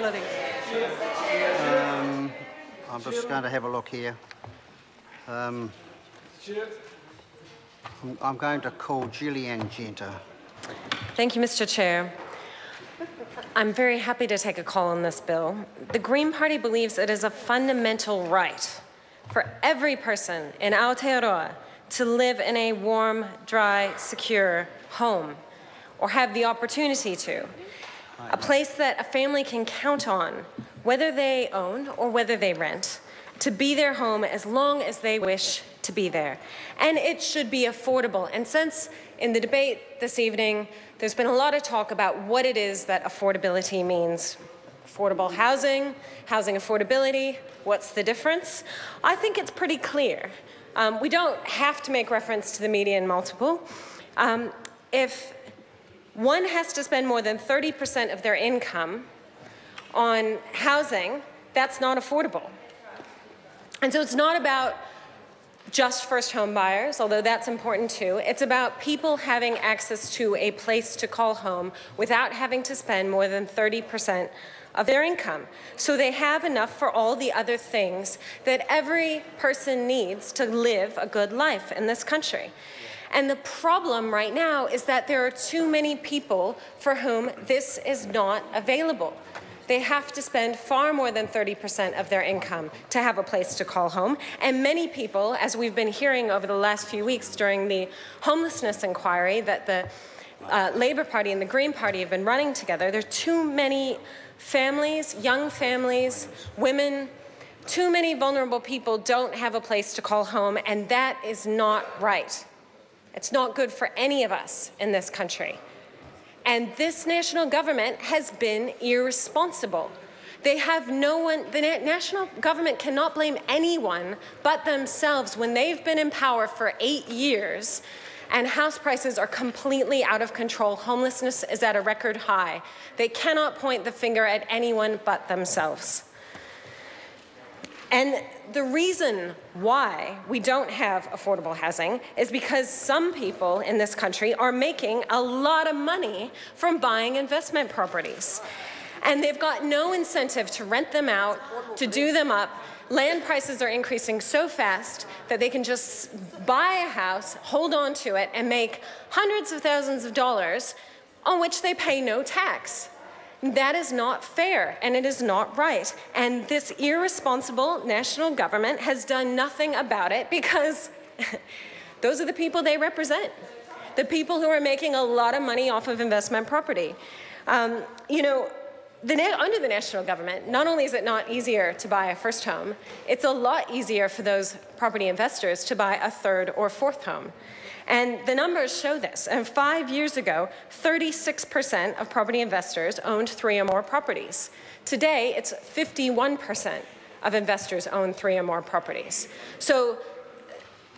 I'm just going to have a look here. I'm going to call Gillian Genter. Thank you, Mr. Chair. I'm very happy to take a call on this bill. The Green Party believes it is a fundamental right for every person in Aotearoa to live in a warm, dry, secure home, or have the opportunity to. A place that a family can count on, whether they own or whether they rent, to be their home as long as they wish to be there. And it should be affordable. And since in the debate this evening, there's been a lot of talk about what it is that affordability means. Affordable housing, housing affordability, what's the difference? I think it's pretty clear. We don't have to make reference to the median multiple. If one has to spend more than 30% of their income on housing, that's not affordable. And so it's not about just first home buyers, although that's important too. It's about people having access to a place to call home without having to spend more than 30% of their income. So they have enough for all the other things that every person needs to live a good life in this country. And the problem right now is that there are too many people for whom this is not available. They have to spend far more than 30% of their income to have a place to call home. And many people, as we've been hearing over the last few weeks during the homelessness inquiry that the Labour Party and the Green Party have been running together, there are too many families, young families, women, too many vulnerable people don't have a place to call home, and that is not right. It's not good for any of us in this country. And this national government has been irresponsible. They have no one, the national government cannot blame anyone but themselves when they've been in power for 8 years and house prices are completely out of control. Homelessness is at a record high. They cannot point the finger at anyone but themselves. And the reason why we don't have affordable housing is because some people in this country are making a lot of money from buying investment properties. And they've got no incentive to rent them out, to do them up. Land prices are increasing so fast that they can just buy a house, hold on to it, and make hundreds of thousands of dollars on which they pay no tax. That is not fair, and it is not right. And this irresponsible national government has done nothing about it because those are the people they represent, the people who are making a lot of money off of investment property. You know, under the national government, not only is it not easier to buy a first home, it's a lot easier for those property investors to buy a third or fourth home. And the numbers show this. And 5 years ago, 36% of property investors owned 3 or more properties. Today, it's 51% of investors own 3 or more properties. So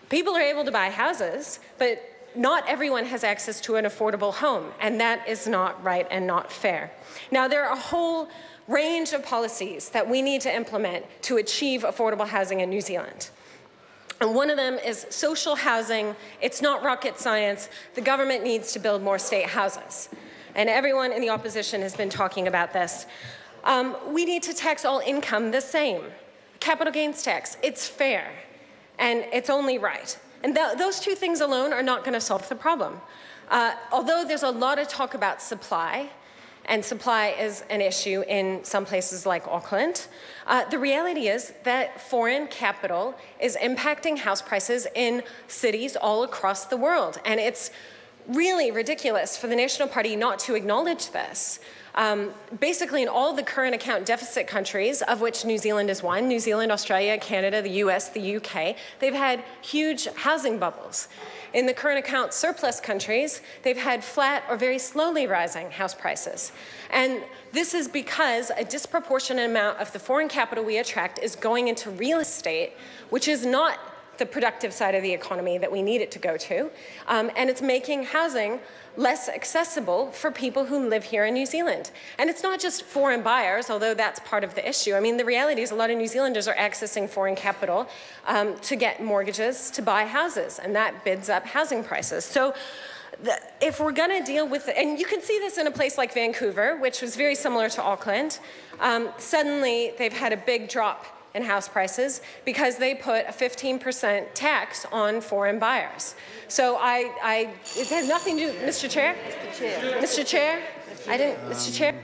people are able to buy houses, but not everyone has access to an affordable home, and that is not right and not fair. Now, there are a whole range of policies that we need to implement to achieve affordable housing in New Zealand. And one of them is social housing. It's not rocket science. The government needs to build more state houses. And everyone in the opposition has been talking about this. We need to tax all income the same. Capital gains tax, it's fair, and it's only right. And those two things alone are not going to solve the problem. Although there's a lot of talk about supply, and supply is an issue in some places like Auckland, the reality is that foreign capital is impacting house prices in cities all across the world. And it's really ridiculous for the National Party not to acknowledge this. Basically in all the current account deficit countries, of which New Zealand is one, New Zealand, Australia, Canada, the US, the UK, they've had huge housing bubbles. In the current account surplus countries, they've had flat or very slowly rising house prices. And this is because a disproportionate amount of the foreign capital we attract is going into real estate, which is not the productive side of the economy that we need it to go to, and it's making housing less accessible for people who live here in New Zealand. And it's not just foreign buyers, although that's part of the issue. I mean, the reality is a lot of New Zealanders are accessing foreign capital to get mortgages to buy houses, and that bids up housing prices. So If we're going to deal with, and you can see this in a place like Vancouver, which was very similar to Auckland, suddenly they've had a big drop in house prices because they put a 15% tax on foreign buyers. So it has nothing to do, Mr. Chair? Mr. Chair. Mr. Chair? Mr. Chair?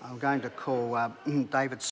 I'm going to call David